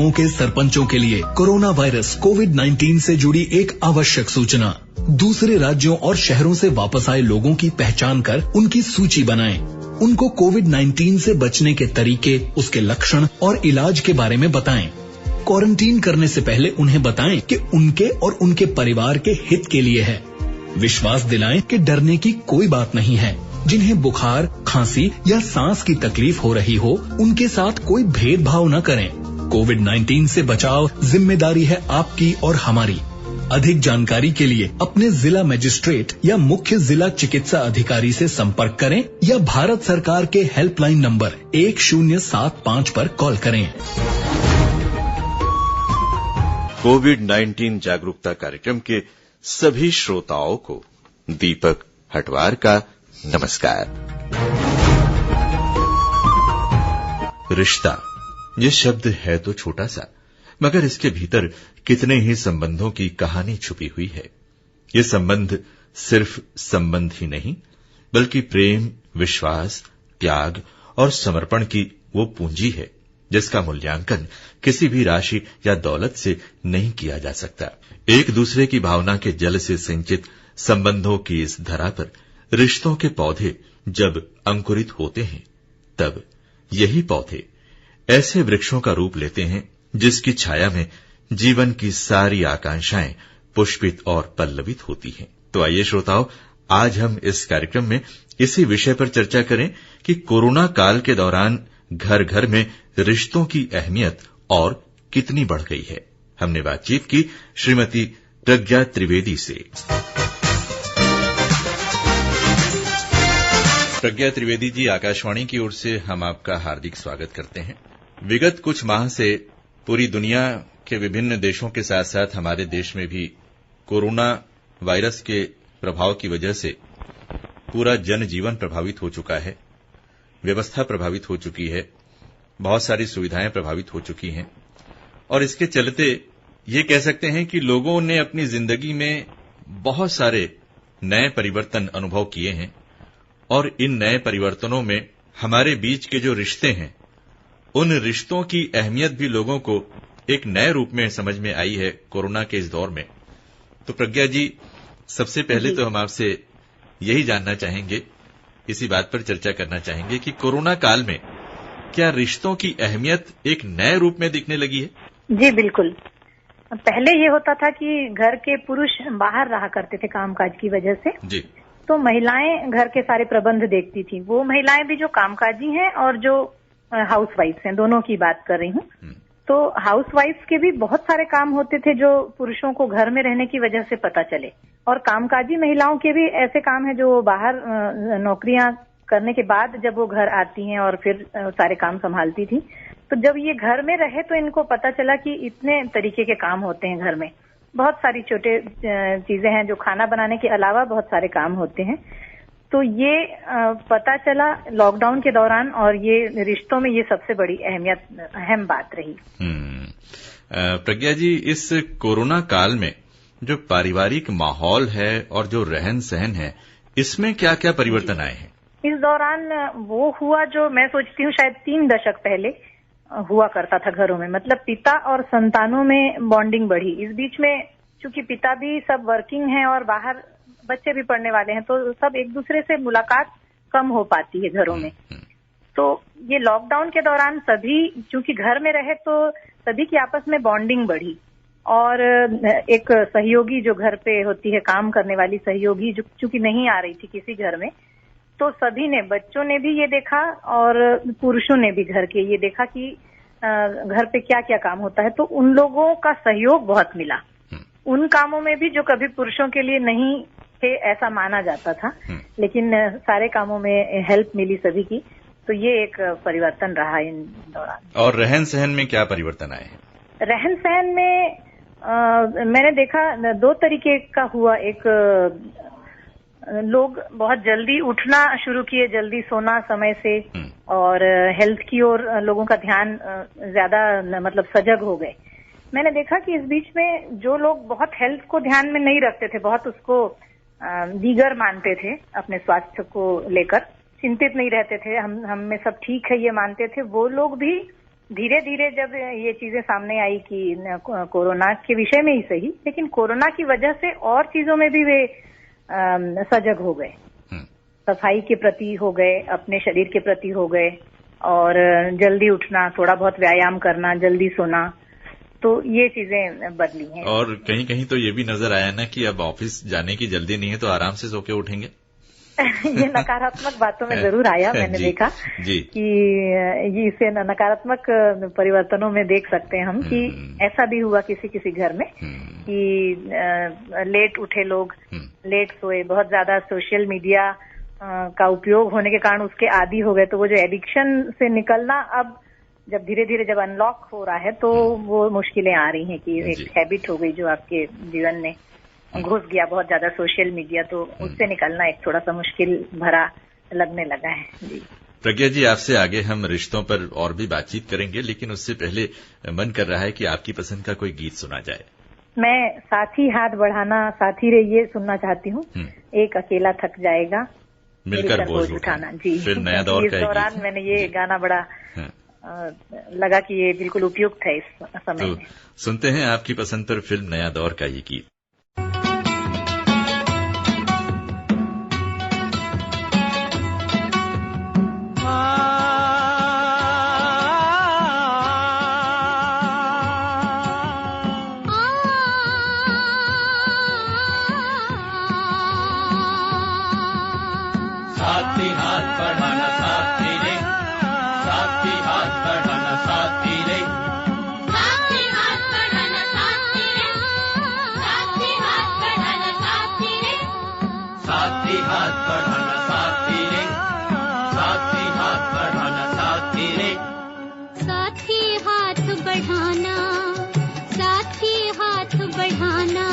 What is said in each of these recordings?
गांवों के सरपंचों के लिए कोरोना वायरस कोविड-19 से जुड़ी एक आवश्यक सूचना। दूसरे राज्यों और शहरों से वापस आए लोगों की पहचान कर उनकी सूची बनाएं। उनको कोविड-19 से बचने के तरीके, उसके लक्षण और इलाज के बारे में बताएं। क्वारंटीन करने से पहले उन्हें बताएं कि उनके और उनके परिवार के हित के लिए है। विश्वास दिलाएं कि डरने की कोई बात नहीं है। जिन्हें बुखार, खांसी या सांस की तकलीफ हो रही हो, उनके साथ कोई भेदभाव न करें। कोविड-19 से बचाव जिम्मेदारी है आपकी और हमारी। अधिक जानकारी के लिए अपने जिला मजिस्ट्रेट या मुख्य जिला चिकित्सा अधिकारी से संपर्क करें या भारत सरकार के हेल्पलाइन नंबर 1075 पर कॉल करें। कोविड-19 जागरूकता कार्यक्रम के सभी श्रोताओं को दीपक हटवार का नमस्कार। रिश्ता, ये शब्द है तो छोटा सा, मगर इसके भीतर कितने ही संबंधों की कहानी छुपी हुई है। ये संबंध सिर्फ संबंध ही नहीं, बल्कि प्रेम, विश्वास, त्याग और समर्पण की वो पूंजी है जिसका मूल्यांकन किसी भी राशि या दौलत से नहीं किया जा सकता। एक दूसरे की भावना के जल से सिंचित संबंधों की इस धरा पर रिश्तों के पौधे जब अंकुरित होते हैं, तब यही पौधे ऐसे वृक्षों का रूप लेते हैं जिसकी छाया में जीवन की सारी आकांक्षाएं पुष्पित और पल्लवित होती हैं। तो आइए श्रोताओं, आज हम इस कार्यक्रम में इसी विषय पर चर्चा करें कि कोरोना काल के दौरान घर घर में रिश्तों की अहमियत और कितनी बढ़ गई है। हमने बातचीत की श्रीमती प्रज्ञा त्रिवेदी से। प्रज्ञा त्रिवेदी जी, आकाशवाणी की ओर से हम आपका हार्दिक स्वागत करते हैं। विगत कुछ माह से पूरी दुनिया के विभिन्न देशों के साथ साथ हमारे देश में भी कोरोना वायरस के प्रभाव की वजह से पूरा जनजीवन प्रभावित हो चुका है, व्यवस्था प्रभावित हो चुकी है, बहुत सारी सुविधाएं प्रभावित हो चुकी हैं और इसके चलते ये कह सकते हैं कि लोगों ने अपनी जिंदगी में बहुत सारे नए परिवर्तन अनुभव किए हैं और इन नए परिवर्तनों में हमारे बीच के जो रिश्ते हैं, उन रिश्तों की अहमियत भी लोगों को एक नए रूप में समझ में आई है कोरोना के इस दौर में। तो प्रज्ञा जी, सबसे पहले तो हम आपसे यही जानना चाहेंगे, इसी बात पर चर्चा करना चाहेंगे कि कोरोना काल में क्या रिश्तों की अहमियत एक नए रूप में दिखने लगी है? जी बिल्कुल। पहले ये होता था कि घर के पुरुष बाहर रहा करते थे कामकाज की वजह से जी, तो महिलाएं घर के सारे प्रबंध देखती थी। वो महिलाएं भी जो कामकाजी हैं और जो हाउसवाइफ्स हैं, दोनों की बात कर रही हूँ। तो हाउसवाइफ्स के भी बहुत सारे काम होते थे जो पुरुषों को घर में रहने की वजह से पता चले, और कामकाजी महिलाओं के भी ऐसे काम हैं जो बाहर नौकरियां करने के बाद जब वो घर आती हैं और फिर सारे काम संभालती थी। तो जब ये घर में रहे तो इनको पता चला कि इतने तरीके के काम होते हैं घर में, बहुत सारी छोटे चीजें हैं जो खाना बनाने के अलावा बहुत सारे काम होते हैं। तो ये पता चला लॉकडाउन के दौरान, और ये रिश्तों में ये सबसे बड़ी अहम बात रही। प्रज्ञा जी, इस कोरोना काल में जो पारिवारिक माहौल है और जो रहन सहन है, इसमें क्या क्या परिवर्तन आए हैं? इस दौरान वो हुआ जो मैं सोचती हूँ शायद 3 दशक पहले हुआ करता था घरों में, मतलब पिता और संतानों में बॉन्डिंग बढ़ी। इस बीच में चूंकि पिता भी सब वर्किंग हैं और बाहर बच्चे भी पढ़ने वाले हैं, तो सब एक दूसरे से मुलाकात कम हो पाती है घरों में। तो ये लॉकडाउन के दौरान सभी चूंकि घर में रहे तो सभी की आपस में बॉन्डिंग बढ़ी, और एक सहयोगी जो घर पे होती है, काम करने वाली सहयोगी, जो चूंकि नहीं आ रही थी किसी घर में, तो सभी ने, बच्चों ने भी ये देखा और पुरुषों ने भी घर के ये देखा कि घर पे क्या क्या काम होता है। तो उन लोगों का सहयोग बहुत मिला उन कामों में भी जो कभी पुरुषों के लिए नहीं थे ऐसा माना जाता था, लेकिन सारे कामों में हेल्प मिली सभी की। तो ये एक परिवर्तन रहा इन दौरान। और रहन सहन में क्या परिवर्तन आए हैं? रहन सहन में मैंने देखा 2 तरीके का हुआ। एक, लोग बहुत जल्दी उठना शुरू किए, जल्दी सोना समय से, और हेल्थ की ओर लोगों का ध्यान ज्यादा, मतलब सजग हो गए। मैंने देखा कि इस बीच में जो लोग बहुत हेल्थ को ध्यान में नहीं रखते थे, बहुत उसको दीगर मानते थे, अपने स्वास्थ्य को लेकर चिंतित नहीं रहते थे, हम में सब ठीक है ये मानते थे, वो लोग भी धीरे धीरे जब ये चीजें सामने आई कि कोरोना के विषय में ही सही, लेकिन कोरोना की वजह से और चीजों में भी वे सजग हो गए, सफाई के प्रति हो गए, अपने शरीर के प्रति हो गए, और जल्दी उठना, थोड़ा बहुत व्यायाम करना, जल्दी सोना, तो ये चीजें बदली हैं। और कहीं कहीं तो ये भी नजर आया ना कि अब ऑफिस जाने की जल्दी नहीं है तो आराम से सो के उठेंगे। ये नकारात्मक बातों में जरूर आया, मैंने देखा कि ये इसे नकारात्मक परिवर्तनों में देख सकते हैं हम कि ऐसा भी हुआ किसी किसी घर में कि लेट उठे लोग, लेट सोए, बहुत ज्यादा सोशल मीडिया का उपयोग होने के कारण उसके आदी हो गए, तो वो जो एडिक्शन से निकलना अब जब धीरे धीरे जब अनलॉक हो रहा है तो वो मुश्किलें आ रही हैं कि एक हैबिट हो गई जो आपके जीवन में घुस गया बहुत ज्यादा सोशल मीडिया, तो उससे निकलना एक थोड़ा सा मुश्किल भरा लगने लगा है। जी प्रज्ञा जी, आपसे आगे हम रिश्तों पर और भी बातचीत करेंगे, लेकिन उससे पहले मन कर रहा है कि आपकी पसंद का कोई गीत सुना जाए। मैं साथी हाथ बढ़ाना साथी रे ये सुनना चाहती हूँ। एक अकेला थक जाएगा मिलकर बोझ उठाना। जी, फिर नया दौर इस दौरान मैंने ये गाना बड़ा लगा कि ये बिल्कुल उपयुक्त है इस समय में। सुनते हैं आपकी पसंद पर फिल्म नया दौर का ये गीत। साथी हाथ बढ़ाना साथी रे, साथी हाथ बढ़ाना साथी रे, साथी हाथ बढ़ाना साथी रे, साथी हाथ बढ़ाना साथी रे, साथी हाथ बढ़ाना साथी रे, साथी हाथ बढ़ाना साथी रे, साथी हाथ बढ़ाना, साथी हाथ बढ़ाना,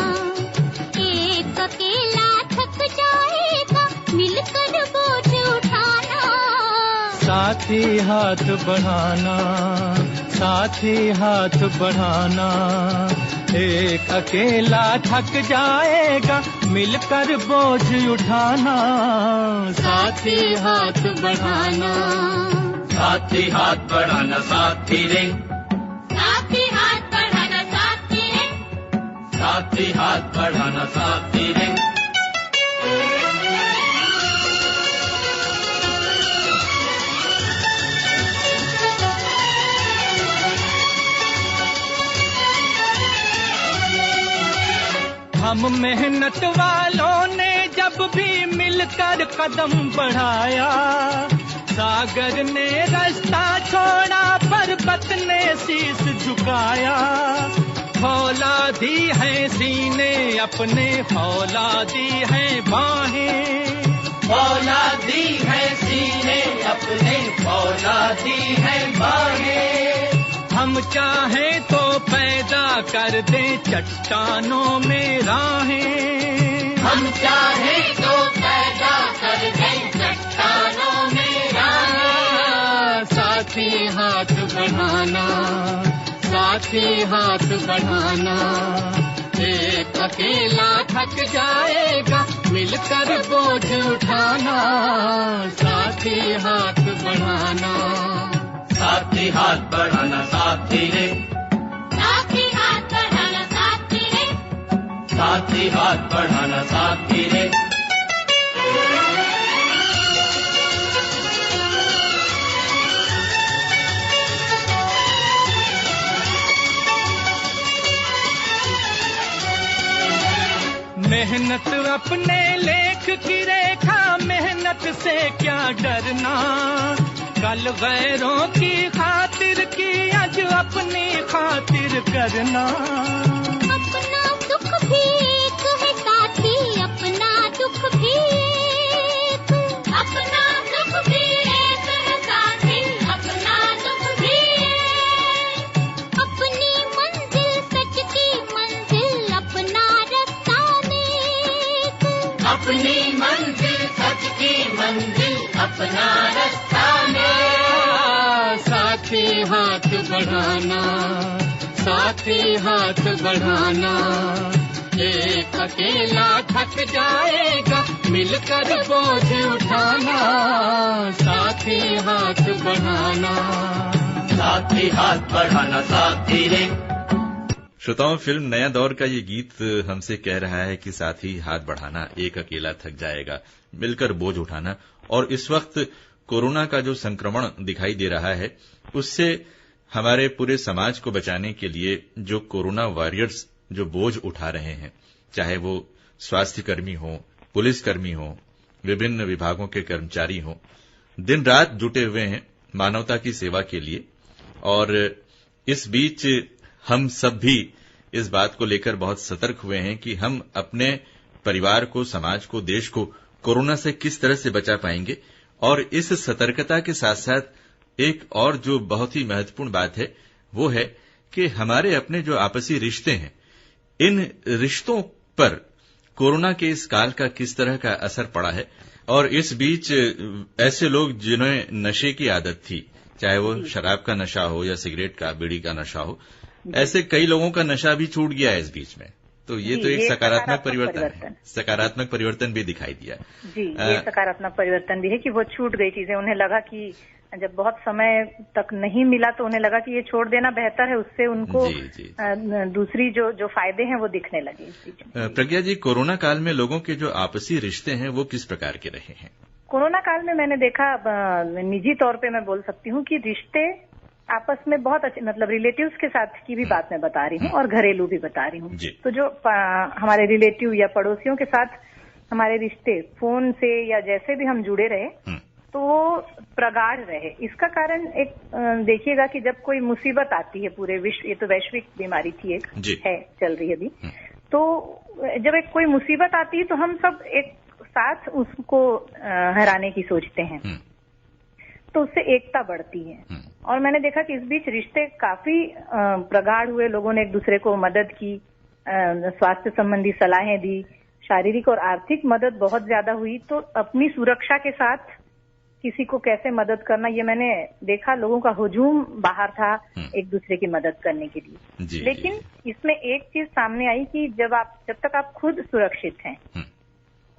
एक अकेला थक जाएगा मिलकर बोझ उठाना। साथी हाथ बढ़ाना, साथी हाथ बढ़ाना, एक अकेला थक जाएगा मिलकर बोझ उठाना। साथी हाथ बढ़ाना, साथी हाथ बढ़ाना साथी रे, साथी हाथ बढ़ाना साथी रे, साथी हाथ बढ़ाना साथी रे। हम मेहनत वालों ने जब भी मिलकर कदम बढ़ाया, सागर ने रास्ता छोड़ा पर्वत ने शीश झुकाया। फौलादी है सीने अपने, फौलादी है बाहें, फौलादी है सीने अपने, फौलादी है बाहें। हम चाहें तो पैदा कर दें चट्टानों में राहें, हम चाहें तो पैदा कर दें चट्टानों में राहें। साथी हाथ बढ़ाना, साथी हाथ बढ़ाना, एक अकेला थक जाएगा मिलकर बोझ उठाना। साथी हाथ बढ़ाना, साथी हाथ बढ़ाना साथी रे, साथी हाथ बढ़ाना साथी रे, साथी हाथ बढ़ाना साथी रे। मेहनत अपने लेख की रेखा, मेहनत से क्या डरना। कल गैरों की खातिर की आज अपनी खातिर करना। अपना दुख भी एक है साथी, अपना दुख भी एक, अपना दुख भी एक है साथी, अपना दुख भी एक। अपनी मंजिल सच की मंजिल, अपना रास्ता नेक, अपनी मंजिल सच की मंजिल, अपना रास्ता नेक। साथी हाथ बढ़ाना, साथी हाथ बढ़ाना, एक अकेला थक जाएगा मिलकर बोझ उठाना। साथी हाथ बढ़ाना, साथी हाथ बढ़ाना साथी रे। श्रोताओं, फिल्म नया दौर का ये गीत हमसे कह रहा है कि साथी हाथ बढ़ाना, एक अकेला थक जाएगा, मिलकर बोझ उठाना। और इस वक्त कोरोना का जो संक्रमण दिखाई दे रहा है, उससे हमारे पूरे समाज को बचाने के लिए जो कोरोना वॉरियर्स जो बोझ उठा रहे हैं, चाहे वो स्वास्थ्य कर्मी हो, पुलिसकर्मी हो, विभिन्न विभागों के कर्मचारी हो, दिन रात जुटे हुए हैं मानवता की सेवा के लिए। और इस बीच हम सब भी इस बात को लेकर बहुत सतर्क हुए हैं कि हम अपने परिवार को, समाज को, देश को कोरोना से किस तरह से बचा पाएंगे। और इस सतर्कता के साथ साथ एक और जो बहुत ही महत्वपूर्ण बात है, वो है कि हमारे अपने जो आपसी रिश्ते हैं, इन रिश्तों पर कोरोना के इस काल का किस तरह का असर पड़ा है। और इस बीच ऐसे लोग जिन्हें नशे की आदत थी, चाहे वो शराब का नशा हो या सिगरेट का, बीड़ी का नशा हो, ऐसे कई लोगों का नशा भी छूट गया है इस बीच में। तो ये तो एक सकारात्मक परिवर्तन है, सकारात्मक परिवर्तन भी दिखाई दिया। जी, ये सकारात्मक परिवर्तन भी है कि वो छूट गई चीजें। उन्हें लगा कि जब बहुत समय तक नहीं मिला तो उन्हें लगा कि ये छोड़ देना बेहतर है, उससे उनको दूसरी जो फायदे हैं वो दिखने लगे इस बीच में। प्रज्ञा जी, कोरोना काल में लोगों के जो आपसी रिश्ते हैं वो किस प्रकार के रहे हैं? कोरोना काल में मैंने देखा, निजी तौर पे मैं बोल सकती हूँ कि रिश्ते आपस में बहुत अच्छे, मतलब रिलेटिव्स के साथ की भी बात मैं बता रही हूँ और घरेलू भी बता रही हूँ। तो जो हमारे रिलेटिव या पड़ोसियों के साथ हमारे रिश्ते फोन से या जैसे भी हम जुड़े रहे तो वो प्रगाढ़ रहे। इसका कारण एक देखिएगा कि जब कोई मुसीबत आती है पूरे विश्व, ये तो वैश्विक बीमारी थी, एक है चल रही है अभी, तो जब एक कोई मुसीबत आती है तो हम सब एक साथ उसको हराने की सोचते हैं, तो उससे एकता बढ़ती है। और मैंने देखा कि इस बीच रिश्ते काफी प्रगाढ़ हुए, लोगों ने एक दूसरे को मदद की, स्वास्थ्य संबंधी सलाहें दी, शारीरिक और आर्थिक मदद बहुत ज्यादा हुई। तो अपनी सुरक्षा के साथ किसी को कैसे मदद करना, ये मैंने देखा, लोगों का हुजूम बाहर था एक दूसरे की मदद करने के लिए। लेकिन इसमें एक चीज सामने आई कि जब तक आप खुद सुरक्षित हैं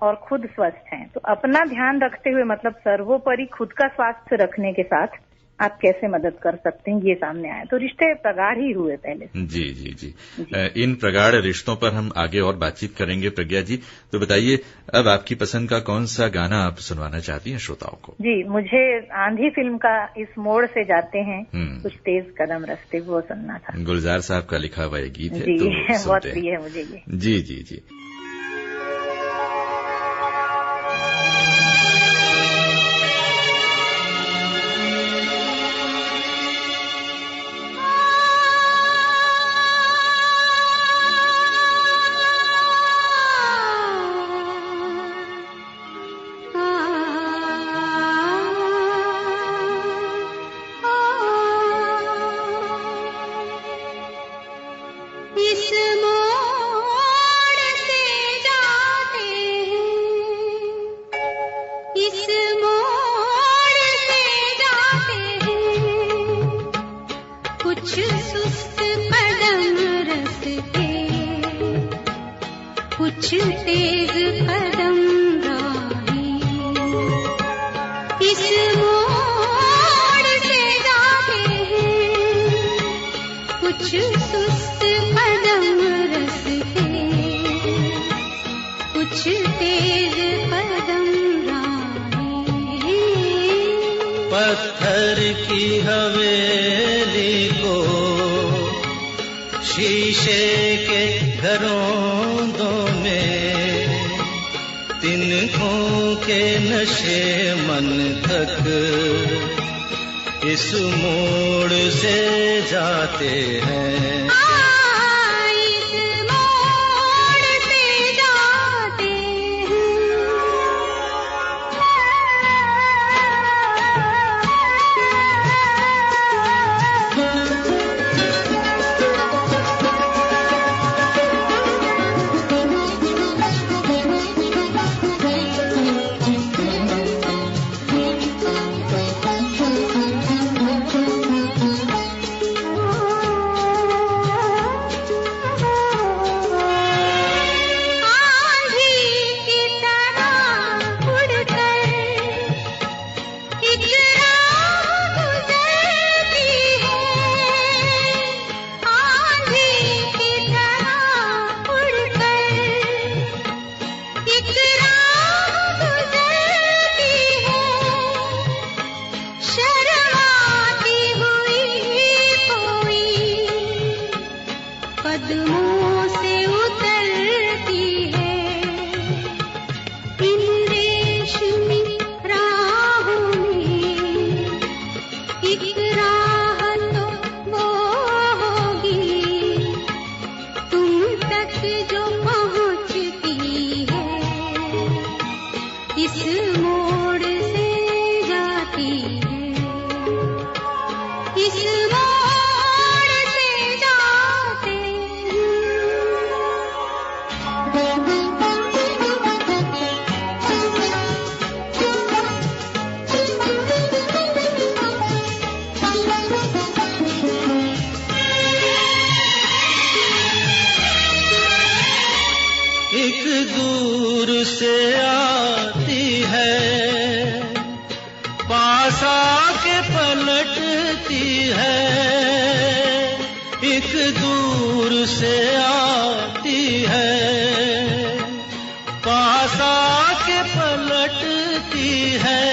और खुद स्वस्थ हैं, तो अपना ध्यान रखते हुए, मतलब सर्वोपरि खुद का स्वास्थ्य रखने के साथ आप कैसे मदद कर सकते हैं, ये सामने आया। तो रिश्ते प्रगाढ़ ही हुए पहले से। जी जी जी, इन प्रगाढ़ रिश्तों पर हम आगे और बातचीत करेंगे। प्रज्ञा जी, तो बताइए, अब आपकी पसंद का कौन सा गाना आप सुनवाना चाहती हैं श्रोताओं को? जी, मुझे आंधी फिल्म का इस मोड़ से जाते हैं कुछ तेज कदम रास्ते, वो सुनना था। गुलजार साहब का लिखा हुआ ये गीत है, जी, तो बहुत प्रिय है मुझे ये। जी जी जी। पत्थर की हवेली को शीशे के घरों में, तिनकों के नशे मन तक इस मोड़ से जाते हैं। एक राह तो वो होगी तुम तक जो पहुंचती है, इस मोड़ से जाती है, इस मोड़ से जाते एक दूर से आती है, पास आके पलटती है। एक दूर से आती है, पास आके पलटती है।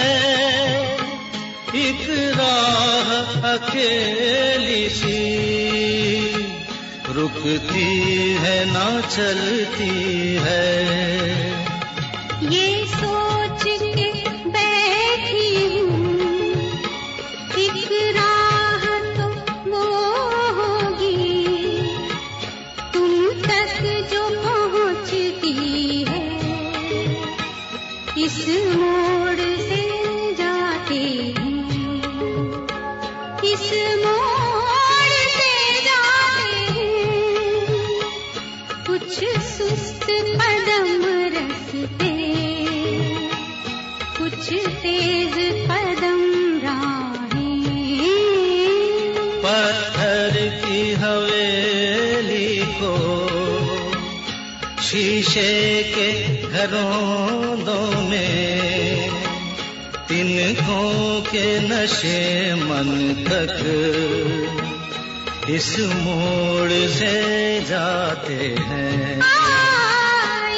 एक राह अकेली सी रुकती है ना चलती है। ये सोच के बैठी हूँ एक राह तो वो होगी तुम तक जो पहुंचती है, इस मोड़ से जाते हैं, इस मोड़ से जाते हैं। कुछ सुस्त कदम रखते, कुछ तेज कदम राहें। पत्थर की हवेली को शीशे के घरों में, तिनकों के नशे मन तक इस मोड़ से जाते हैं।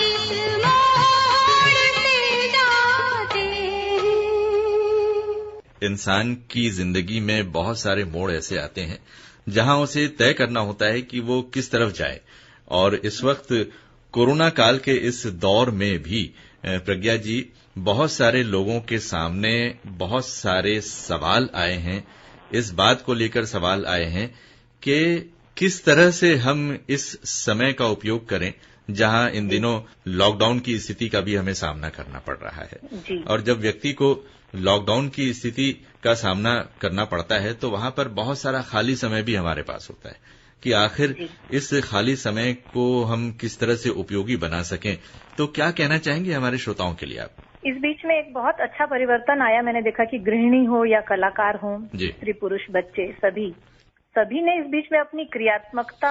इस मोड़ से जाते हैं। इंसान की जिंदगी में बहुत सारे मोड़ ऐसे आते हैं जहां उसे तय करना होता है कि वो किस तरफ जाए। और इस वक्त कोरोना काल के इस दौर में भी प्रज्ञा जी, बहुत सारे लोगों के सामने बहुत सारे सवाल आए हैं। इस बात को लेकर सवाल आए हैं कि किस तरह से हम इस समय का उपयोग करें, जहां इन दिनों लॉकडाउन की स्थिति का भी हमें सामना करना पड़ रहा है। जी। और जब व्यक्ति को लॉकडाउन की स्थिति का सामना करना पड़ता है तो वहां पर बहुत सारा खाली समय भी हमारे पास होता है कि आखिर इस खाली समय को हम किस तरह से उपयोगी बना सकें। तो क्या कहना चाहेंगे हमारे श्रोताओं के लिए आप? इस बीच में एक बहुत अच्छा परिवर्तन आया। मैंने देखा कि गृहिणी हो या कलाकार हो, स्त्री पुरुष बच्चे, सभी ने इस बीच में अपनी क्रियात्मकता,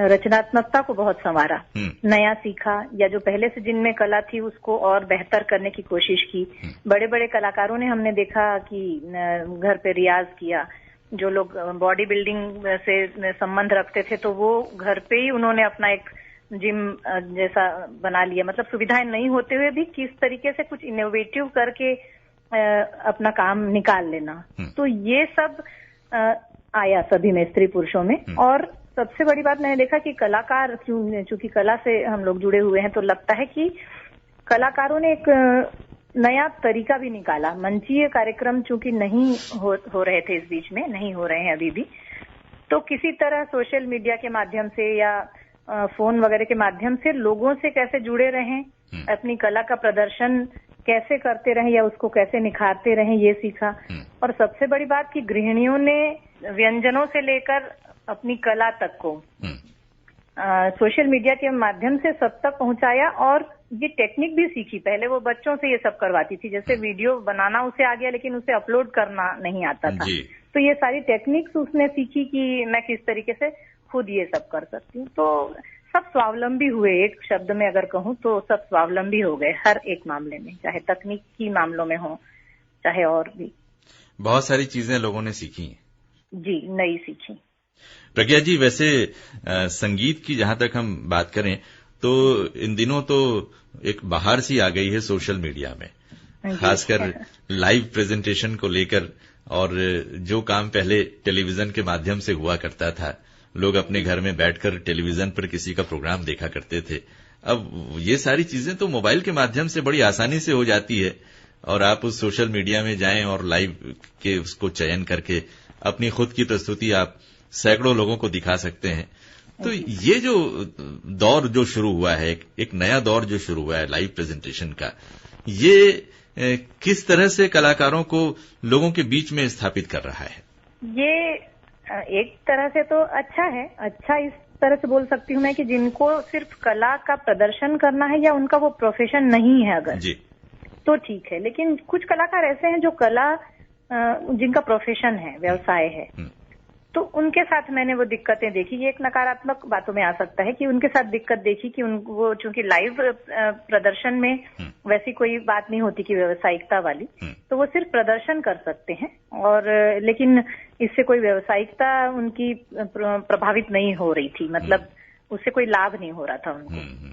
रचनात्मकता को बहुत संवारा, नया सीखा, या जो पहले से जिनमें कला थी उसको और बेहतर करने की कोशिश की। बड़े बड़े कलाकारों ने हमने देखा कि घर पे रियाज किया। जो लोग बॉडी बिल्डिंग से संबंध रखते थे तो वो घर पे ही उन्होंने अपना एक जिम जैसा बना लिया। मतलब सुविधाएं नहीं होते हुए भी किस तरीके से कुछ इनोवेटिव करके अपना काम निकाल लेना। तो ये सब आया सभी में, स्त्री पुरुषों में। और सबसे बड़ी बात मैंने देखा कि कलाकार, चूंकि कला से हम लोग जुड़े हुए हैं, तो लगता है कि कलाकारों ने एक नया तरीका भी निकाला। मंचीय कार्यक्रम चूंकि नहीं हो रहे थे, इस बीच में नहीं हो रहे हैं अभी भी, तो किसी तरह सोशल मीडिया के माध्यम से या फोन वगैरह के माध्यम से लोगों से कैसे जुड़े रहें, अपनी कला का प्रदर्शन कैसे करते रहें या उसको कैसे निखारते रहें, ये सीखा। और सबसे बड़ी बात कि गृहिणियों ने व्यंजनों से लेकर अपनी कला तक को सोशल मीडिया के माध्यम से सब तक पहुंचाया। और ये टेक्निक भी सीखी। पहले वो बच्चों से ये सब करवाती थी, जैसे वीडियो बनाना उसे आ गया लेकिन उसे अपलोड करना नहीं आता था। तो ये सारी टेक्निक्स उसने सीखी कि मैं किस तरीके से खुद ये सब कर सकती हूँ। तो सब स्वावलंबी हुए, एक शब्द में अगर कहूँ तो सब स्वावलंबी हो गए हर एक मामले में, चाहे तकनीकी मामलों में हो चाहे और भी। बहुत सारी चीजें लोगों ने सीखी हैं। जी, नई सीखी। प्रज्ञा जी, वैसे संगीत की जहां तक हम बात करें तो इन दिनों तो एक बहार सी आ गई है सोशल मीडिया में, खासकर लाइव प्रेजेंटेशन को लेकर। और जो काम पहले टेलीविजन के माध्यम से हुआ करता था, लोग अपने घर में बैठकर टेलीविजन पर किसी का प्रोग्राम देखा करते थे, अब ये सारी चीजें तो मोबाइल के माध्यम से बड़ी आसानी से हो जाती है। और आप उस सोशल मीडिया में जाएं और लाइव के उसको चयन करके अपनी खुद की प्रस्तुति आप सैकड़ों लोगों को दिखा सकते हैं। तो ये जो दौर जो शुरू हुआ है, एक नया दौर जो शुरू हुआ है लाइव प्रेजेंटेशन का, ये किस तरह से कलाकारों को लोगों के बीच में स्थापित कर रहा है? ये एक तरह से तो अच्छा है। अच्छा इस तरह से बोल सकती हूँ मैं कि जिनको सिर्फ कला का प्रदर्शन करना है या उनका वो प्रोफेशन नहीं है अगर जी, तो ठीक है, लेकिन कुछ कलाकार ऐसे हैं जो कला जिनका प्रोफेशन है, व्यवसाय है, तो उनके साथ मैंने वो दिक्कतें देखी। ये एक नकारात्मक बातों में आ सकता है कि उनके साथ दिक्कत देखी कि वो चूंकि लाइव प्रदर्शन में वैसी कोई बात नहीं होती कि व्यावसायिकता वाली, तो वो सिर्फ प्रदर्शन कर सकते हैं और लेकिन इससे कोई व्यावसायिकता उनकी प्रभावित नहीं हो रही थी, मतलब उससे कोई लाभ नहीं हो रहा था उनको।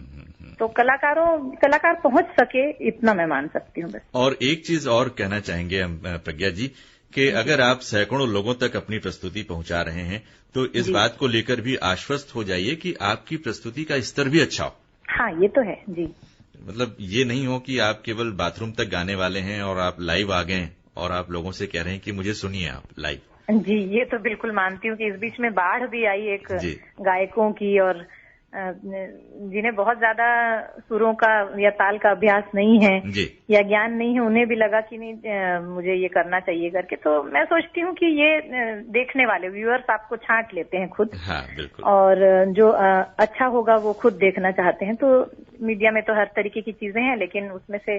तो कलाकार पहुंच सके इतना मैं मान सकती हूँ बस। और एक चीज और कहना चाहेंगे हम प्रज्ञा जी कि अगर आप सैकड़ों लोगों तक अपनी प्रस्तुति पहुंचा रहे हैं तो इस बात को लेकर भी आश्वस्त हो जाइए कि आपकी प्रस्तुति का स्तर भी अच्छा हो। हाँ, ये तो है जी। मतलब ये नहीं हो कि आप केवल बाथरूम तक गाने वाले हैं और आप लाइव आ गए और आप लोगों से कह रहे हैं कि मुझे सुनिए आप लाइव। जी, ये तो बिल्कुल मानती हूँ कि इस बीच में बाढ़ भी आई एक गायकों की, और जिन्हें बहुत ज्यादा सुरों का या ताल का अभ्यास नहीं है या ज्ञान नहीं है, उन्हें भी लगा कि नहीं मुझे ये करना चाहिए करके। तो मैं सोचती हूँ कि ये देखने वाले व्यूअर्स आपको छांट लेते हैं खुद। हाँ, बिल्कुल। और जो अच्छा होगा वो खुद देखना चाहते हैं। तो मीडिया में तो हर तरीके की चीजें हैं, लेकिन उसमें से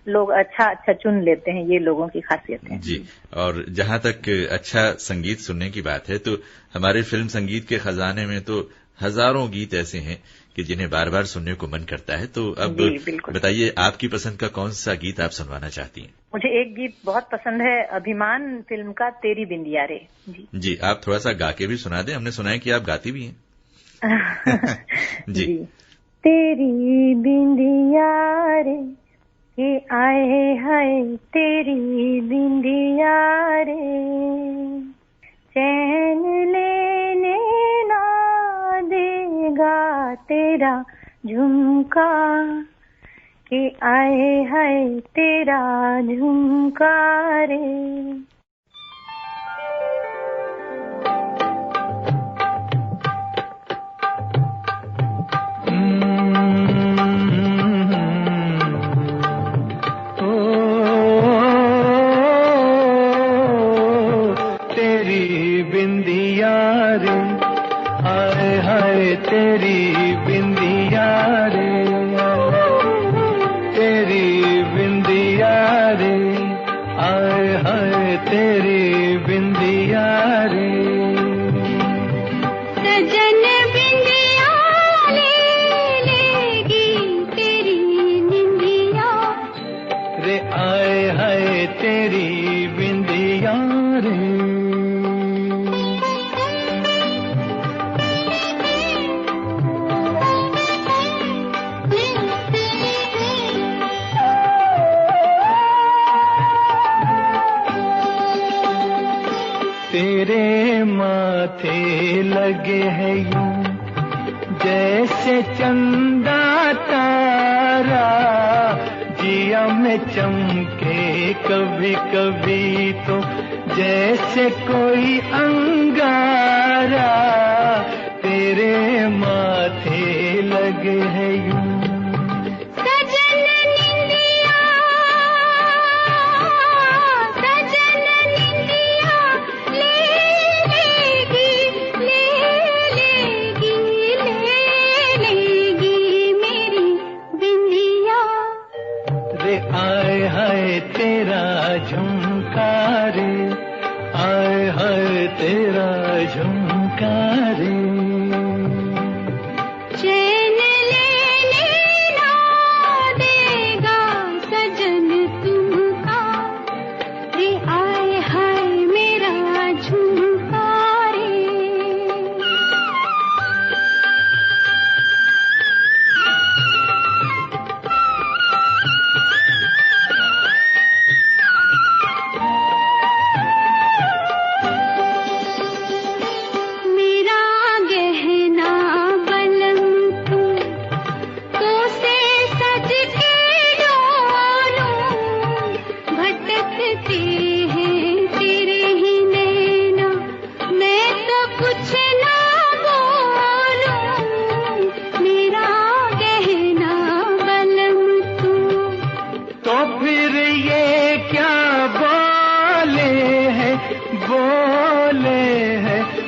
लोग अच्छा चुन लेते हैं, ये लोगों की खासियत है जी। और जहां तक अच्छा संगीत सुनने की बात है तो हमारे फिल्म संगीत के खजाने में तो हजारों गीत ऐसे हैं कि जिन्हें बार बार सुनने को मन करता है। तो अब बताइए, आपकी पसंद का कौन सा गीत आप सुनवाना चाहती हैं? मुझे एक गीत बहुत पसंद है, अभिमान फिल्म का, तेरी बिंदिया रे। जी, आप थोड़ा सा गा के भी सुना दें, हमने सुना है कि आप गाती भी हैं। जी। तेरी बिंदिया रे के आए हाय, तेरी बिंदिया रे चैन लेने ना देगा तेरा झुमका, के आए हाय तेरा झुमका रे। तेरे माथे लगे है यूं जैसे चंदा तारा, जिया में चमके कभी कभी तो जैसे कोई अंगारा, तेरे माथे लगे है यूं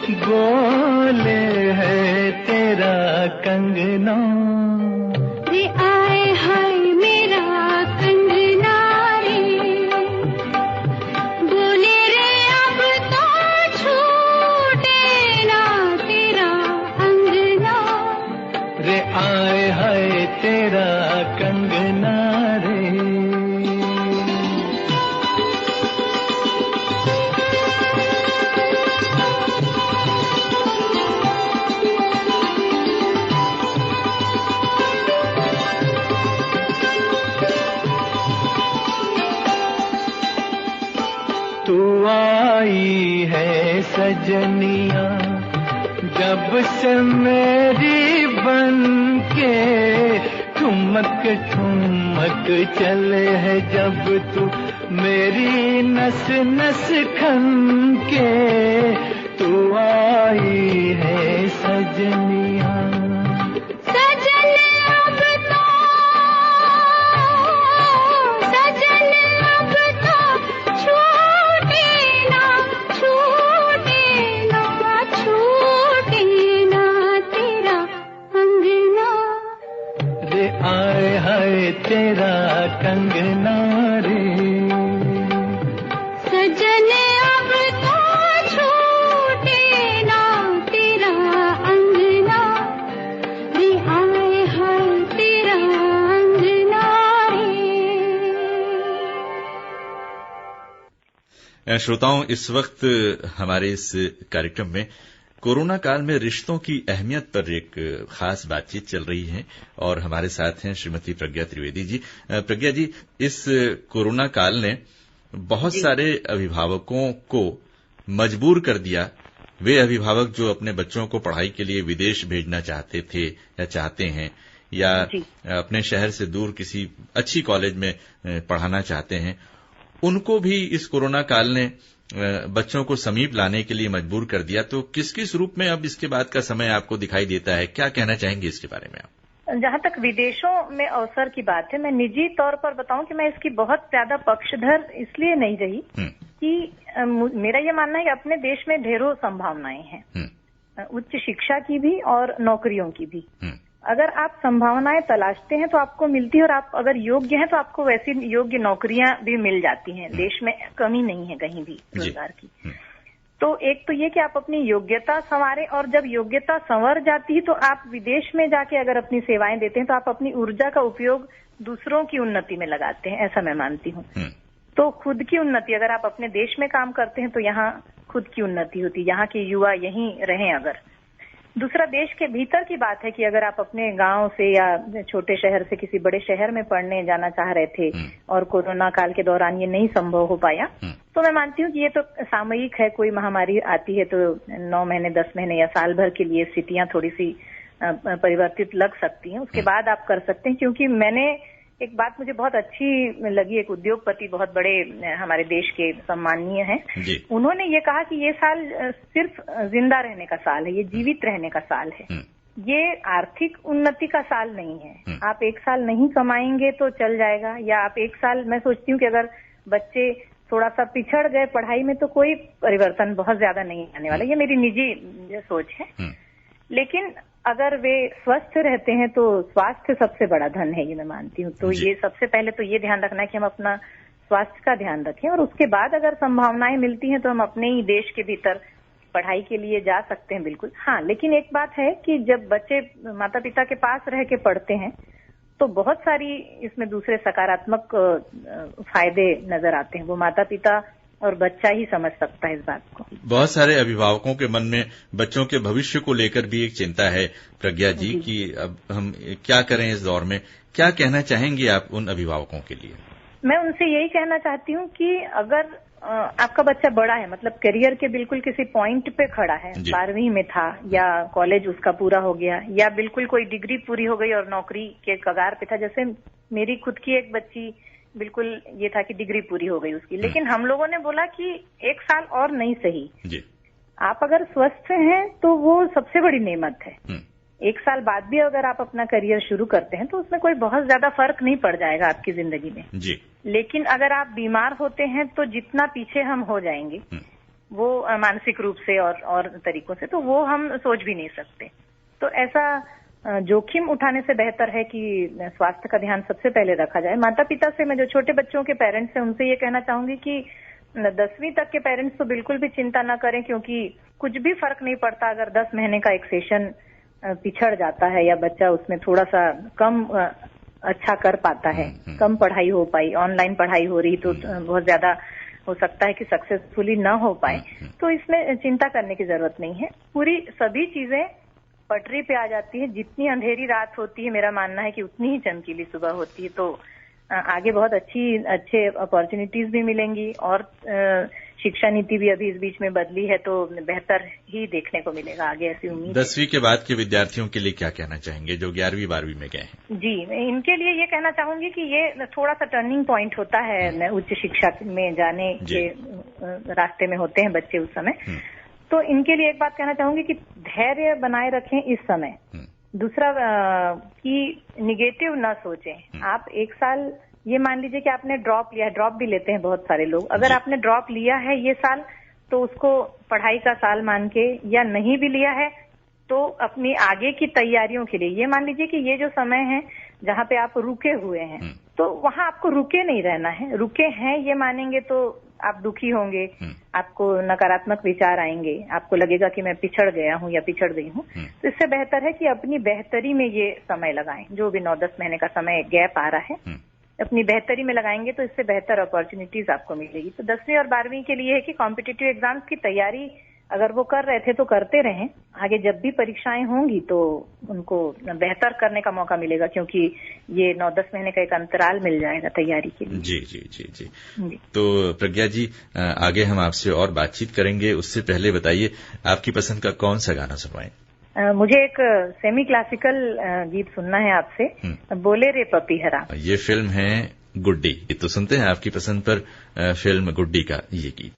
बोले है तेरा कंगना। रे आए हाय मेरा कंगना रे, बोले रे अब तो छूटे ना तेरा अंगना। रे आए हाय तेरा कंगना रे। तू आई है सजनिया जब से मेरी बन के, ठुमक ठुमक चले है जब तू मेरी नस नस खन के। तू आई है सजनिया। सजन अब तो, सजन अब तो छूटे ना, छूटे ना, छूटे ना तेरा अंगना। रे आए हाय तेरा कंगना रे। सजन अब तो छूटे ना तेरा अंगना। रे आए हाय तेरा अंगना रे। श्रोताओं, इस वक्त हमारे इस कार्यक्रम में कोरोना काल में रिश्तों की अहमियत पर एक खास बातचीत चल रही है और हमारे साथ हैं श्रीमती प्रज्ञा त्रिवेदी जी। प्रज्ञा जी, इस कोरोना काल ने बहुत सारे अभिभावकों को मजबूर कर दिया। वे अभिभावक जो अपने बच्चों को पढ़ाई के लिए विदेश भेजना चाहते थे या चाहते हैं, या अपने शहर से दूर किसी अच्छी कॉलेज में पढ़ाना चाहते हैं, उनको भी इस कोरोना काल ने बच्चों को समीप लाने के लिए मजबूर कर दिया। तो किस किस रूप में अब इसके बाद का समय आपको दिखाई देता है? क्या कहना चाहेंगे इसके बारे में आप? जहाँ तक विदेशों में अवसर की बात है, मैं निजी तौर पर बताऊं कि मैं इसकी बहुत ज्यादा पक्षधर इसलिए नहीं रही कि मेरा ये मानना है कि अपने देश में ढेरों संभावनाएं हैं, उच्च शिक्षा की भी और नौकरियों की भी। अगर आप संभावनाएं तलाशते हैं तो आपको मिलती है, और आप अगर योग्य हैं तो आपको वैसी योग्य नौकरियां भी मिल जाती हैं। देश में कमी नहीं है कहीं भी रोजगार की। तो एक तो ये कि आप अपनी योग्यता संवारें, और जब योग्यता संवर जाती है तो आप विदेश में जाके अगर अपनी सेवाएं देते हैं तो आप अपनी ऊर्जा का उपयोग दूसरों की उन्नति में लगाते हैं, ऐसा मैं मानती हूँ। तो खुद की उन्नति, अगर आप अपने देश में काम करते हैं तो यहाँ खुद की उन्नति होती है, यहाँ के युवा यहीं रहें अगर। दूसरा, देश के भीतर की बात है कि अगर आप अपने गांव से या छोटे शहर से किसी बड़े शहर में पढ़ने जाना चाह रहे थे और कोरोना काल के दौरान ये नहीं संभव हो पाया, तो मैं मानती हूँ कि ये तो सामयिक है। कोई महामारी आती है तो 9 महीने, 10 महीने या साल भर के लिए स्थितियां थोड़ी सी परिवर्तित लग सकती हैं। उसके बाद आप कर सकते हैं। क्योंकि मैंने एक बात मुझे बहुत अच्छी लगी, एक उद्योगपति बहुत बड़े हमारे देश के सम्माननीय हैं, उन्होंने ये कहा कि ये साल सिर्फ जिंदा रहने का साल है, ये जीवित रहने का साल है, ये आर्थिक उन्नति का साल नहीं है। आप एक साल नहीं कमाएंगे तो चल जाएगा, या आप एक साल, मैं सोचती हूँ कि अगर बच्चे थोड़ा सा पिछड़ गए पढ़ाई में तो कोई परिवर्तन बहुत ज्यादा नहीं आने वाला, ये मेरी निजी सोच है। लेकिन अगर वे स्वस्थ रहते हैं तो स्वास्थ्य सबसे बड़ा धन है, ये मैं मानती हूँ। तो ये सबसे पहले तो ये ध्यान रखना है कि हम अपना स्वास्थ्य का ध्यान रखें, और उसके बाद अगर संभावनाएं मिलती हैं तो हम अपने ही देश के भीतर पढ़ाई के लिए जा सकते हैं, बिल्कुल। हाँ, लेकिन एक बात है कि जब बच्चे माता पिता के पास रह के पढ़ते हैं तो बहुत सारी इसमें दूसरे सकारात्मक फायदे नजर आते हैं। वो माता पिता और बच्चा ही समझ सकता है इस बात को। बहुत सारे अभिभावकों के मन में बच्चों के भविष्य को लेकर भी एक चिंता है प्रज्ञा जी कि अब हम क्या करें इस दौर में। क्या कहना चाहेंगे आप उन अभिभावकों के लिए? मैं उनसे यही कहना चाहती हूँ कि अगर आपका बच्चा बड़ा है, मतलब करियर के बिल्कुल किसी पॉइंट पे खड़ा है, 12वीं में था या कॉलेज उसका पूरा हो गया या बिल्कुल कोई डिग्री पूरी हो गई और नौकरी के कगार पे था, जैसे मेरी खुद की एक बच्ची बिल्कुल ये था कि डिग्री पूरी हो गई उसकी, लेकिन हम लोगों ने बोला कि 1 साल और नहीं सही, आप अगर स्वस्थ हैं तो वो सबसे बड़ी नेमत है। 1 साल बाद भी अगर आप अपना करियर शुरू करते हैं तो उसमें कोई बहुत ज्यादा फर्क नहीं पड़ जाएगा आपकी जिंदगी में। लेकिन अगर आप बीमार होते हैं तो जितना पीछे हम हो जाएंगे वो मानसिक रूप से और तरीकों से, तो वो हम सोच भी नहीं सकते। तो ऐसा जोखिम उठाने से बेहतर है कि स्वास्थ्य का ध्यान सबसे पहले रखा जाए। माता पिता से, मैं जो छोटे बच्चों के पेरेंट्स हैं उनसे ये कहना चाहूंगी कि 10वीं तक के पेरेंट्स तो बिल्कुल भी चिंता ना करें, क्योंकि कुछ भी फर्क नहीं पड़ता अगर 10 महीने का एक सेशन पिछड़ जाता है या बच्चा उसमें थोड़ा सा कम अच्छा कर पाता है, कम पढ़ाई हो पाई, ऑनलाइन पढ़ाई हो रही तो बहुत ज्यादा हो सकता है कि सक्सेसफुली ना हो पाए, तो इसमें चिंता करने की जरूरत नहीं है। पूरी सभी चीजें पटरी पे आ जाती है। जितनी अंधेरी रात होती है, मेरा मानना है कि उतनी ही चमकीली सुबह होती है। तो आगे बहुत अच्छे अपॉर्चुनिटीज भी मिलेंगी और शिक्षा नीति भी अभी इस बीच में बदली है, तो बेहतर ही देखने को मिलेगा आगे, ऐसी उम्मीद। 10वीं के बाद के विद्यार्थियों के लिए क्या कहना चाहेंगे जो 11वीं 12वीं में गए हैं? जी, इनके लिए ये कहना चाहूंगी कि ये थोड़ा सा टर्निंग पॉइंट होता है, उच्च शिक्षा में जाने के रास्ते में होते हैं बच्चे उस समय। तो इनके लिए एक बात कहना चाहूंगी कि धैर्य बनाए रखें इस समय। दूसरा कि निगेटिव ना सोचें। आप एक साल ये मान लीजिए कि आपने ड्रॉप लिया है, ड्रॉप भी लेते हैं बहुत सारे लोग। अगर आपने ड्रॉप लिया है ये साल, तो उसको पढ़ाई का साल मान के, या नहीं भी लिया है तो अपनी आगे की तैयारियों के लिए ये मान लीजिए कि ये जो समय है जहाँ पे आप रुके हुए हैं, तो वहाँ आपको रुके नहीं रहना है। रुके हैं ये मानेंगे तो आप दुखी होंगे, आपको नकारात्मक विचार आएंगे, आपको लगेगा कि मैं पिछड़ गया हूँ या पिछड़ गई हूँ। तो इससे बेहतर है कि अपनी बेहतरी में ये समय लगाएं। जो भी 9-10 महीने का समय गैप आ रहा है, अपनी बेहतरी में लगाएंगे तो इससे बेहतर अपॉर्चुनिटीज आपको मिलेगी। तो 10वीं और 12वीं के लिए है कि कॉम्पिटिटिव एग्जाम्स की तैयारी अगर वो कर रहे थे तो करते रहें। आगे जब भी परीक्षाएं होंगी तो उनको बेहतर करने का मौका मिलेगा, क्योंकि ये 9-10 महीने का एक अंतराल मिल जाएगा तैयारी के लिए। जी जी जी जी, जी। तो प्रज्ञा जी, आगे हम आपसे और बातचीत करेंगे, उससे पहले बताइए आपकी पसंद का कौन सा गाना सुनवाएं? मुझे एक सेमी क्लासिकल गीत सुनना है आपसे, बोले रे पपीहरा। ये फिल्म है गुड्डी, तो सुनते हैं आपकी पसंद पर फिल्म गुड्डी का ये गीत।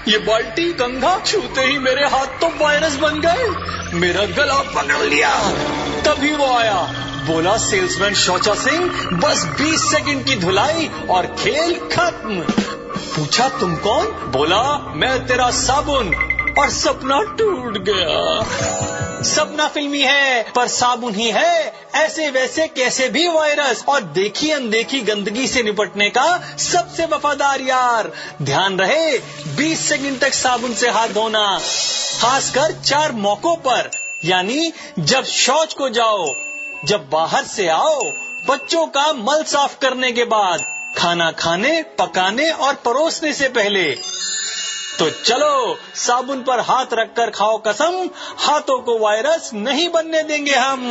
ये बाल्टी कंघा छूते ही मेरे हाथ तो वायरस बन गए, मेरा गला पकड़ लिया। तभी वो आया, बोला सेल्समैन शौचा सिंह, बस 20 सेकंड की धुलाई और खेल खत्म। पूछा तुम कौन? बोला मैं तेरा साबुन, और सपना टूट गया। सपना फिल्मी है पर साबुन ही है, ऐसे वैसे कैसे भी वायरस और देखी अनदेखी गंदगी से निपटने का सबसे वफादार यार। ध्यान रहे 20 सेकंड तक साबुन से हाथ धोना, खासकर 4 मौकों पर, यानी जब शौच को जाओ, जब बाहर से आओ, बच्चों का मल साफ करने के बाद, खाना खाने, पकाने और परोसने से पहले। तो चलो साबुन पर हाथ रखकर खाओ कसम, हाथों को वायरस नहीं बनने देंगे हम।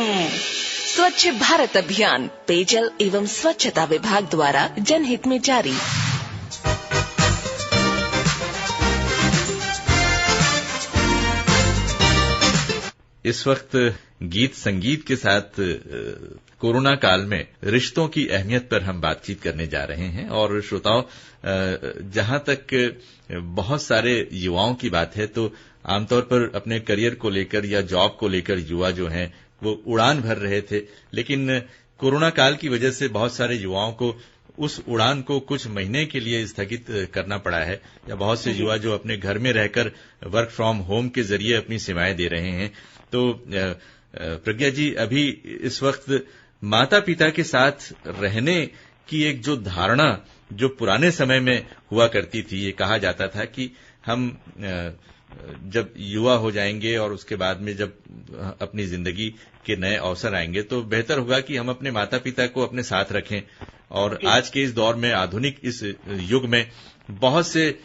स्वच्छ भारत अभियान पेयजल एवं स्वच्छता विभाग द्वारा जनहित में जारी। इस वक्त गीत संगीत के साथ कोरोना काल में रिश्तों की अहमियत पर हम बातचीत करने जा रहे हैं। और श्रोताओं, जहां तक बहुत सारे युवाओं की बात है तो आमतौर पर अपने करियर को लेकर या जॉब को लेकर युवा जो हैं वो उड़ान भर रहे थे, लेकिन कोरोना काल की वजह से बहुत सारे युवाओं को उस उड़ान को कुछ महीने के लिए स्थगित करना पड़ा है, या बहुत से युवा जो अपने घर में रहकर वर्क फ्रॉम होम के जरिए अपनी सेवाएं दे रहे हैं। तो प्रज्ञा जी, अभी इस वक्त माता पिता के साथ रहने की एक जो धारणा जो पुराने समय में हुआ करती थी, ये कहा जाता था कि हम जब युवा हो जाएंगे और उसके बाद में जब अपनी जिंदगी के नए अवसर आएंगे तो बेहतर होगा कि हम अपने माता पिता को अपने साथ रखें। और आज के इस दौर में, आधुनिक इस युग में, बहुत से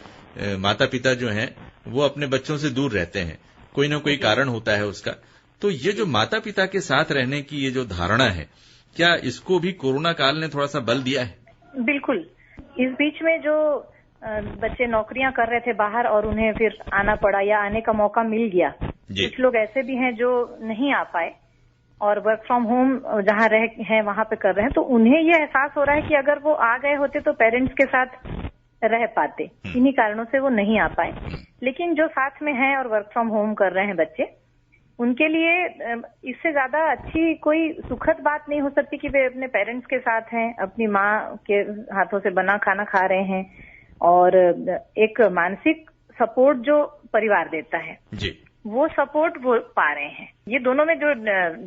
माता पिता जो हैं वो अपने बच्चों से दूर रहते हैं, कोई ना कोई कारण होता है उसका। तो ये जो माता पिता के साथ रहने की ये जो धारणा है, क्या इसको भी कोरोना काल ने थोड़ा सा बल दिया है? बिल्कुल। इस बीच में जो बच्चे नौकरियां कर रहे थे बाहर और उन्हें फिर आना पड़ा या आने का मौका मिल गया, कुछ लोग ऐसे भी हैं जो नहीं आ पाए और वर्क फ्रॉम होम जहां रह हैं वहां पे कर रहे हैं, तो उन्हें ये एहसास हो रहा है कि अगर वो आ गए होते तो पेरेंट्स के साथ रह पाते। इन्हीं कारणों से वो नहीं आ पाए। लेकिन जो साथ में हैं और वर्क फ्रॉम होम कर रहे हैं बच्चे, उनके लिए इससे ज्यादा अच्छी कोई सुखद बात नहीं हो सकती कि वे अपने पेरेंट्स के साथ हैं, अपनी माँ के हाथों से बना खाना खा रहे हैं और एक मानसिक सपोर्ट जो परिवार देता है जी, वो सपोर्ट वो पा रहे हैं। ये दोनों में जो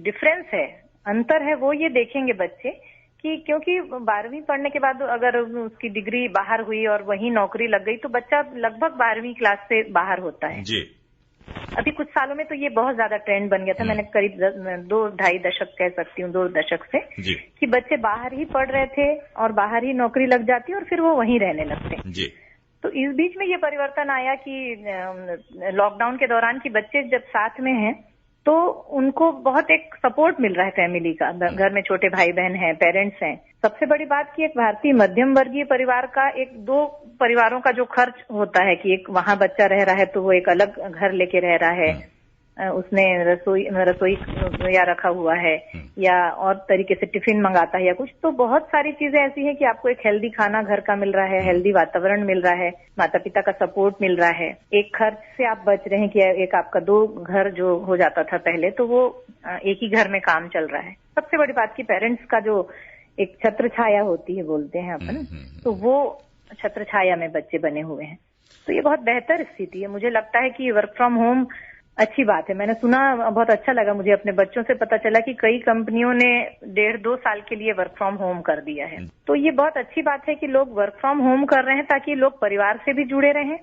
डिफरेंस है, अंतर है, वो ये देखेंगे बच्चे कि क्योंकि 12वीं पढ़ने के बाद अगर उसकी डिग्री बाहर हुई और वहीं नौकरी लग गई तो बच्चा लगभग 12वीं क्लास से बाहर होता है जी। अभी कुछ सालों में तो ये बहुत ज्यादा ट्रेंड बन गया था, मैंने करीब 2-2.5 दशक कह सकती हूँ, 2 दशक से जी, कि बच्चे बाहर ही पढ़ रहे थे और बाहर ही नौकरी लग जाती और फिर वो वहीं रहने लगते जी। तो इस बीच में ये परिवर्तन आया कि लॉकडाउन के दौरान कि बच्चे जब साथ में हैं तो उनको बहुत एक सपोर्ट मिल रहा है फैमिली का, घर में छोटे भाई बहन हैं, पेरेंट्स हैं। सबसे बड़ी बात कि एक भारतीय मध्यम वर्गीय परिवार का 1-2 परिवारों का जो खर्च होता है कि एक वहां बच्चा रह रहा है तो वो एक अलग घर लेके रह रहा है, उसने रसोई या रखा हुआ है या और तरीके से टिफिन मंगाता है या कुछ, तो बहुत सारी चीजें ऐसी हैं कि आपको एक हेल्दी खाना घर का मिल रहा है, हेल्दी वातावरण मिल रहा है, माता पिता का सपोर्ट मिल रहा है, एक खर्च से आप बच रहे हैं कि एक आपका 2 घर जो हो जाता था पहले तो वो एक ही घर में काम चल रहा है। सबसे बड़ी बात की पेरेंट्स का जो एक छत्र छाया होती है बोलते हैं अपन, तो वो छत्र छाया में बच्चे बने हुए हैं। तो ये बहुत बेहतर स्थिति है। मुझे लगता है कि वर्क फ्रॉम होम अच्छी बात है। मैंने सुना, बहुत अच्छा लगा मुझे, अपने बच्चों से पता चला कि कई कंपनियों ने 1.5-2 साल के लिए वर्क फ्रॉम होम कर दिया है। तो ये बहुत अच्छी बात है कि लोग वर्क फ्रॉम होम कर रहे हैं ताकि लोग परिवार से भी जुड़े रहें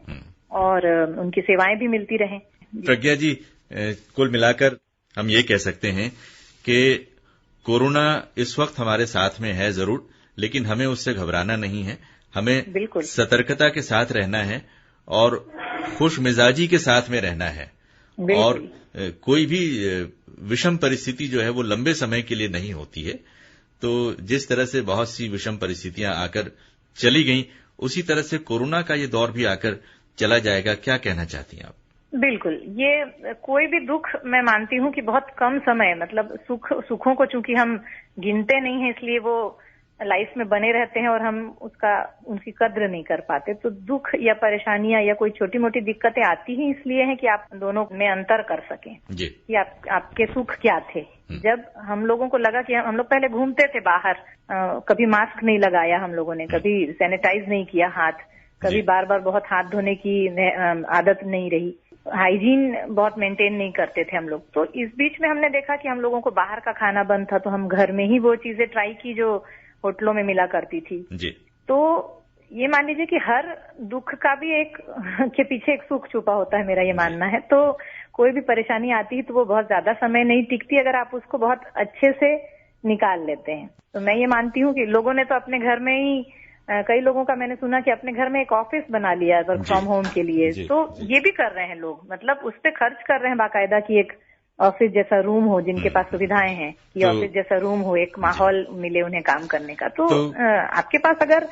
और उनकी सेवाएं भी मिलती रहें। प्रज्ञा जी, कुल मिलाकर हम ये कह सकते हैं कि कोरोना इस वक्त हमारे साथ में है जरूर, लेकिन हमें उससे घबराना नहीं है। हमें बिल्कुल सतर्कता के साथ रहना है और खुश मिजाजी के साथ में रहना है। और कोई भी विषम परिस्थिति जो है वो लंबे समय के लिए नहीं होती है। तो जिस तरह से बहुत सी विषम परिस्थितियां आकर चली गईं, उसी तरह से कोरोना का ये दौर भी आकर चला जाएगा। क्या कहना चाहती हैं आप? बिल्कुल, ये कोई भी दुख मैं मानती हूँ कि बहुत कम समय, मतलब सुखों को चूंकि हम गिनते नहीं है इसलिए वो लाइफ में बने रहते हैं और हम उनकी कद्र नहीं कर पाते। तो दुख या परेशानियां या कोई छोटी मोटी दिक्कतें आती ही इसलिए हैं कि आप दोनों में अंतर कर सकें जी। कि आपके सुख क्या थे। जब हम लोगों को लगा कि हम लोग पहले घूमते थे बाहर, कभी मास्क नहीं लगाया हम लोगों ने, कभी सैनिटाइज नहीं किया हाथ, कभी बार बार बहुत हाथ धोने की आदत नहीं रही, हाइजीन बहुत मेंटेन नहीं करते थे हम लोग। तो इस बीच में हमने देखा कि हम लोगों को बाहर का खाना बंद था, तो हम घर में ही वो चीजें ट्राई की जो होटलों में मिला करती थी जी। तो ये मान लीजिए कि हर दुख का भी एक के पीछे एक सुख छुपा होता है, मेरा ये मानना है। तो कोई भी परेशानी आती है तो वो बहुत ज्यादा समय नहीं टिकती अगर आप उसको बहुत अच्छे से निकाल लेते हैं। तो मैं ये मानती हूँ कि लोगों ने तो अपने घर में ही, कई लोगों का मैंने सुना कि अपने घर में एक ऑफिस बना लिया वर्क फ्रॉम होम के लिए। तो ये भी कर रहे हैं लोग, मतलब उस पर खर्च कर रहे हैं बाकायदा कि एक ऑफिस जैसा रूम हो, जिनके पास सुविधाएं हैं कि ऑफिस जैसा रूम हो, एक माहौल मिले उन्हें काम करने का। तो आपके पास अगर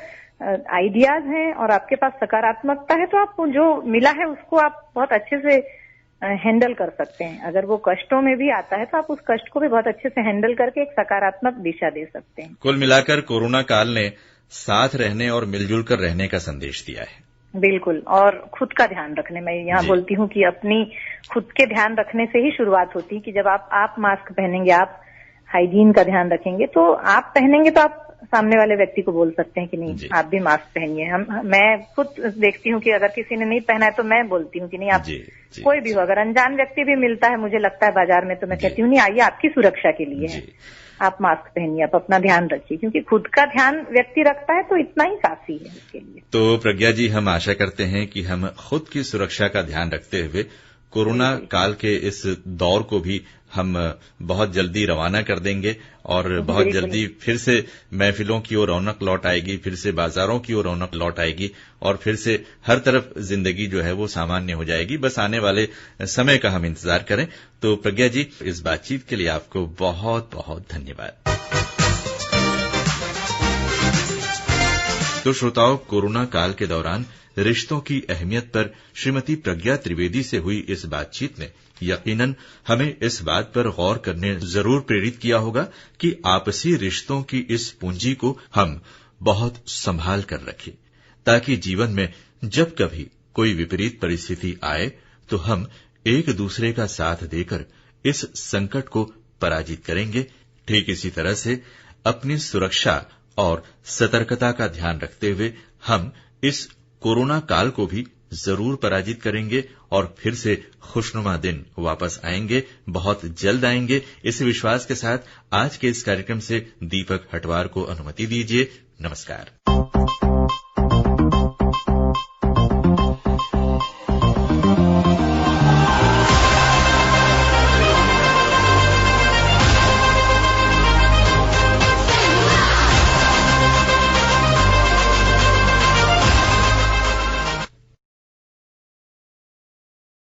आइडियाज हैं और आपके पास सकारात्मकता है तो आप जो मिला है उसको आप बहुत अच्छे से हैंडल कर सकते हैं। अगर वो कष्टों में भी आता है तो आप उस कष्ट को भी बहुत अच्छे से हैंडल करके एक सकारात्मक दिशा दे सकते हैं। कुल मिलाकर कोरोना काल ने साथ रहने और मिलजुल कर रहने का संदेश दिया है। बिल्कुल, और खुद का ध्यान रखने, मैं यहाँ बोलती हूँ कि अपनी खुद के ध्यान रखने से ही शुरुआत होती है कि जब आप मास्क पहनेंगे, आप हाइजीन का ध्यान रखेंगे, तो आप पहनेंगे तो आप सामने वाले व्यक्ति को बोल सकते हैं कि नहीं आप भी मास्क पहनिए। मैं खुद देखती हूँ कि अगर किसी ने नहीं पहना है तो मैं बोलती हूँ कि नहीं आप कोई भी हो, अगर अनजान व्यक्ति भी मिलता है मुझे लगता है बाजार में, तो मैं कहती हूँ नहीं आइए आपकी सुरक्षा के लिए है, आप मास्क पहनिए, आप अपना ध्यान रखिए, क्योंकि खुद का ध्यान व्यक्ति रखता है तो इतना ही काफी है उसके लिए। तो प्रज्ञा जी, हम आशा करते हैं कि हम खुद की सुरक्षा का ध्यान रखते हुए कोरोना काल के इस दौर को भी हम बहुत जल्दी रवाना कर देंगे और बहुत जल्दी फिर से महफिलों की ओर रौनक लौट आएगी, फिर से बाजारों की ओर रौनक लौट आएगी और फिर से हर तरफ जिंदगी जो है वो सामान्य हो जाएगी। बस आने वाले समय का हम इंतजार करें। तो प्रज्ञा जी, इस बातचीत के लिए आपको बहुत बहुत धन्यवाद। तो श्रोताओं, कोरोना काल के दौरान रिश्तों की अहमियत पर श्रीमती प्रज्ञा त्रिवेदी से हुई इस बातचीत ने यकीनन हमें इस बात पर गौर करने जरूर प्रेरित किया होगा कि आपसी रिश्तों की इस पूंजी को हम बहुत संभाल कर रखें, ताकि जीवन में जब कभी कोई विपरीत परिस्थिति आए तो हम एक दूसरे का साथ देकर इस संकट को पराजित करेंगे। ठीक इसी तरह से अपनी सुरक्षा और सतर्कता का ध्यान रखते हुए हम इस कोरोना काल को भी जरूर पराजित करेंगे और फिर से खुशनुमा दिन वापस आएंगे, बहुत जल्द आएंगे। इस विश्वास के साथ आज के इस कार्यक्रम से दीपक हटवार को अनुमति दीजिए। नमस्कार।